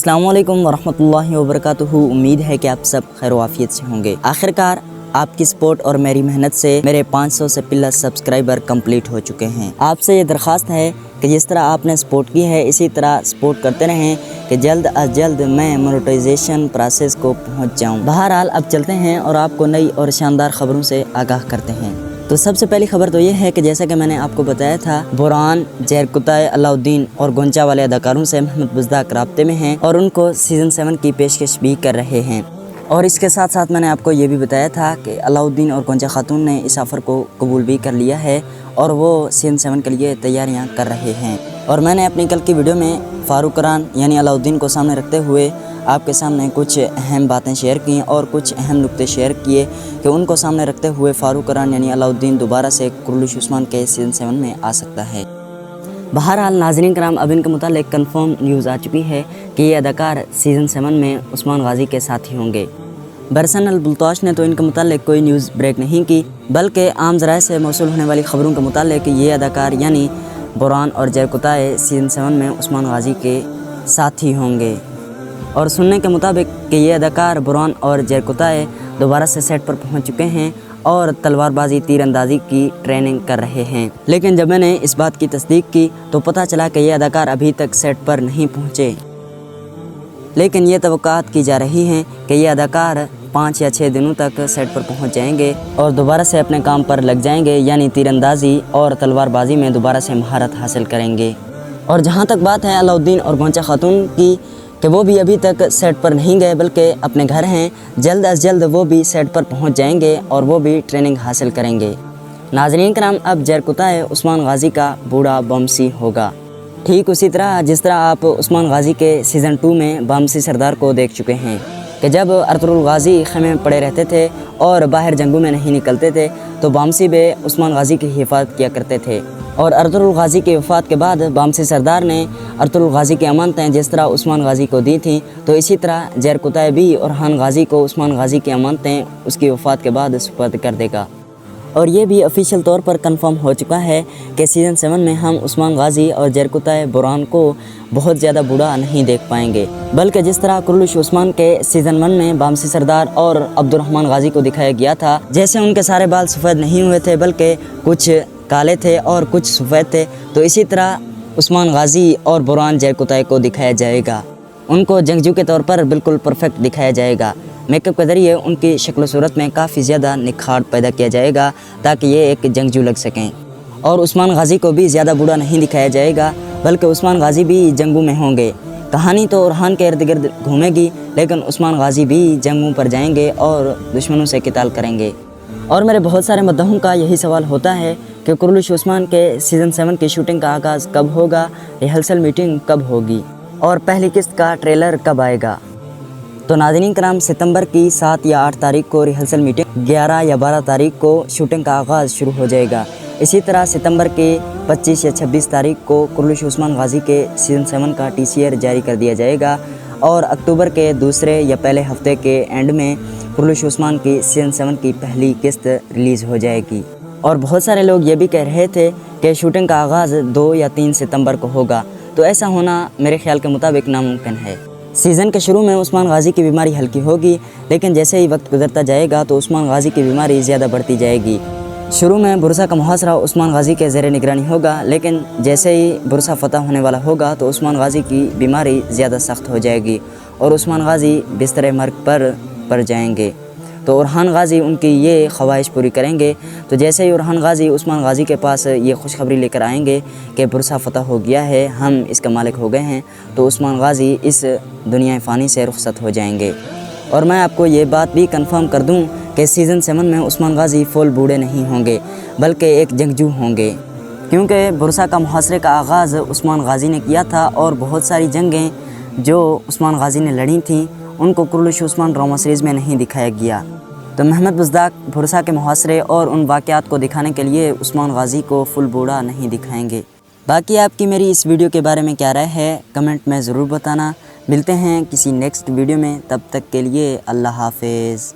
السلام علیکم ورحمۃ اللہ وبرکاتہ۔ امید ہے کہ آپ سب خیر و عافیت سے ہوں گے۔ آخرکار آپ کی سپورٹ اور میری محنت سے میرے 500 سے پلس سبسکرائبر کمپلیٹ ہو چکے ہیں۔ آپ سے یہ درخواست ہے کہ جس طرح آپ نے سپورٹ کی ہے اسی طرح سپورٹ کرتے رہیں کہ جلد از جلد میں مونیٹائزیشن پروسیس کو پہنچ جاؤں۔ بہرحال اب چلتے ہیں اور آپ کو نئی اور شاندار خبروں سے آگاہ کرتے ہیں۔ تو سب سے پہلی خبر تو یہ ہے کہ جیسا کہ میں نے آپ کو بتایا تھا، بوران، جیرکتائے، علاؤالدین اور گونچا والے اداکاروں سے محمد بزداق رابطے میں ہیں اور ان کو سیزن 7 کی پیشکش بھی کر رہے ہیں۔ اور اس کے ساتھ ساتھ میں نے آپ کو یہ بھی بتایا تھا کہ علاؤالدین اور گونچا خاتون نے اس آفر کو قبول بھی کر لیا ہے اور وہ سیزن 7 کے لیے تیاریاں کر رہے ہیں۔ اور میں نے اپنی کل کی ویڈیو میں فاروق کران یعنی علاؤالدین کو سامنے رکھتے ہوئے آپ کے سامنے کچھ اہم باتیں شیئر کی اور کچھ اہم نکتے شیئر کیے کہ ان کو سامنے رکھتے ہوئے فاروق کران یعنی علاؤالدین دوبارہ سے کرولوش عثمان کے سیزن 7 میں آ سکتا ہے۔ بہرحال ناظرین کرام، اب ان کے متعلق کنفرم نیوز آ چکی ہے کہ یہ اداکار سیزن 7 میں عثمان غازی کے ساتھ ہی ہوں گے۔ برسن البلطاش نے تو ان کے متعلق کوئی نیوز بریک نہیں کی، بلکہ عام ذرائع سے موصول ہونے والی خبروں کے متعلق یہ اداکار یعنی بوران اور جیرکتائے سیزن 7 میں عثمان غازی کے ساتھ ہی ہوں گے۔ اور سننے کے مطابق کہ یہ اداکار بوران اور جیرکتائے دوبارہ سے سیٹ پر پہنچ چکے ہیں اور تلوار بازی تیر اندازی کی ٹریننگ کر رہے ہیں۔ لیکن جب میں نے اس بات کی تصدیق کی تو پتہ چلا کہ یہ اداکار ابھی تک سیٹ پر نہیں پہنچے، لیکن یہ توقعات کی جا رہی ہیں کہ یہ اداکار 5 یا 6 دنوں تک سیٹ پر پہنچ جائیں گے اور دوبارہ سے اپنے کام پر لگ جائیں گے، یعنی تیر اندازی اور تلوار بازی میں دوبارہ سے مہارت حاصل کریں گے۔ اور جہاں تک بات ہے علاؤالدین اور گونچا خاتون کی کہ وہ بھی ابھی تک سیٹ پر نہیں گئے بلکہ اپنے گھر ہیں، جلد از جلد وہ بھی سیٹ پر پہنچ جائیں گے اور وہ بھی ٹریننگ حاصل کریں گے۔ ناظرین کرام، اب جیرکتائے عثمان غازی کا بوڑھا بامسی ہوگا، ٹھیک اسی طرح جس طرح آپ عثمان غازی کے سیزن 2 میں بامسی سردار کو دیکھ چکے ہیں کہ جب ارطغرل غازی خیمے میں پڑے رہتے تھے اور باہر جنگوں میں نہیں نکلتے تھے تو بامسی بے عثمان غازی کی حفاظت کیا کرتے تھے، اور ارطغرل غازی کی وفات کے بعد بامسی سردار نے ارطغرل غازی کی امانتیں جس طرح عثمان غازی کو دی تھیں تو اسی طرح جیرکتائے بھی اورحان غازی کو عثمان غازی کی امانتیں اس کی وفات کے بعد سپرد کر دے گا۔ اور یہ بھی آفیشیل طور پر کنفرم ہو چکا ہے کہ سیزن 7 میں ہم عثمان غازی اور جیرکتائے بوران کو بہت زیادہ بوڑھا نہیں دیکھ پائیں گے، بلکہ جس طرح کرولوش عثمان کے سیزن 1 میں بامسی سردار اور عبدالرحمن غازی کو دکھایا گیا تھا، جیسے ان کے سارے بال سفید نہیں ہوئے تھے بلکہ کچھ کالے تھے اور کچھ سفید تھے، تو اسی طرح عثمان غازی اور بوران جیرکتائے کو دکھایا جائے گا۔ ان کو جنگجو کے طور پر بالکل پرفیکٹ دکھایا جائے گا۔ میک اپ کے ذریعے ان کی شکل و صورت میں کافی زیادہ نکھار پیدا کیا جائے گا تاکہ یہ ایک جنگجو لگ سکیں۔ اور عثمان غازی کو بھی زیادہ بوڑھا نہیں دکھایا جائے گا بلکہ عثمان غازی بھی جنگوں میں ہوں گے۔ کہانی تو اورحان کے ارد گرد گھومے گی لیکن عثمان غازی بھی جنگوں پر جائیں گے اور دشمنوں سے قتال کریں گے۔ اور میرے بہت سارے مداحوں کا یہی سوال ہوتا ہے کہ کرولوش عثمان کے سیزن 7 کی شوٹنگ کا آغاز کب ہوگا، ریہرسل میٹنگ کب ہوگی اور پہلی قسط کا ٹریلر کب آئے گا۔ تو ناظرین کرام، ستمبر کی 7 یا 8 تاریخ کو ریہرسل میٹنگ، 11 یا 12 تاریخ کو شوٹنگ کا آغاز شروع ہو جائے گا۔ اسی طرح ستمبر کے 25 یا 26 تاریخ کو کرولوش عثمان غازی کے سیزن 7 کا TCR جاری کر دیا جائے گا اور اکتوبر کے دوسرے یا پہلے ہفتے کے اینڈ میں کرولوش عثمان کی سیزن 7 کی پہلی قسط ریلیز ہو جائے گی۔ اور بہت سارے لوگ یہ بھی کہہ رہے تھے کہ شوٹنگ کا آغاز 2 یا 3 ستمبر کو ہوگا، تو ایسا ہونا میرے خیال کے مطابق ناممکن ہے۔ سیزن کے شروع میں عثمان غازی کی بیماری ہلکی ہوگی لیکن جیسے ہی وقت گزرتا جائے گا تو عثمان غازی کی بیماری زیادہ بڑھتی جائے گی۔ شروع میں برسا کا محاصرہ عثمان غازی کے زیر نگرانی ہوگا، لیکن جیسے ہی برسا فتح ہونے والا ہوگا تو عثمان غازی کی بیماری زیادہ سخت ہو جائے گی اور عثمان غازی بستر مرگ پر پڑ جائیں گے، تو اورحان غازی ان کی یہ خواہش پوری کریں گے۔ تو جیسے ہی اورحان غازی عثمان غازی کے پاس یہ خوشخبری لے کر آئیں گے کہ برسا فتح ہو گیا ہے، ہم اس کا مالک ہو گئے ہیں، تو عثمان غازی اس دنیا فانی سے رخصت ہو جائیں گے۔ اور میں آپ کو یہ بات بھی کنفرم کر دوں کہ سیزن 7 میں عثمان غازی فل بوڑھے نہیں ہوں گے بلکہ ایک جنگجو ہوں گے، کیونکہ برسا کا محاصرے کا آغاز عثمان غازی نے کیا تھا اور بہت ساری جنگیں جو عثمان غازی نے لڑی تھیں ان کو کرولوش عثمان ڈرامہ سیریز میں نہیں دکھایا گیا، تو محمد بزداق برسا کے محاصرے اور ان واقعات کو دکھانے کے لیے عثمان غازی کو فل بوڑھا نہیں دکھائیں گے۔ باقی آپ کی میری اس ویڈیو کے بارے میں کیا رائے ہے کمنٹ میں ضرور بتانا۔ ملتے ہیں کسی نیکسٹ ویڈیو میں، تب تک کے لیے اللہ حافظ۔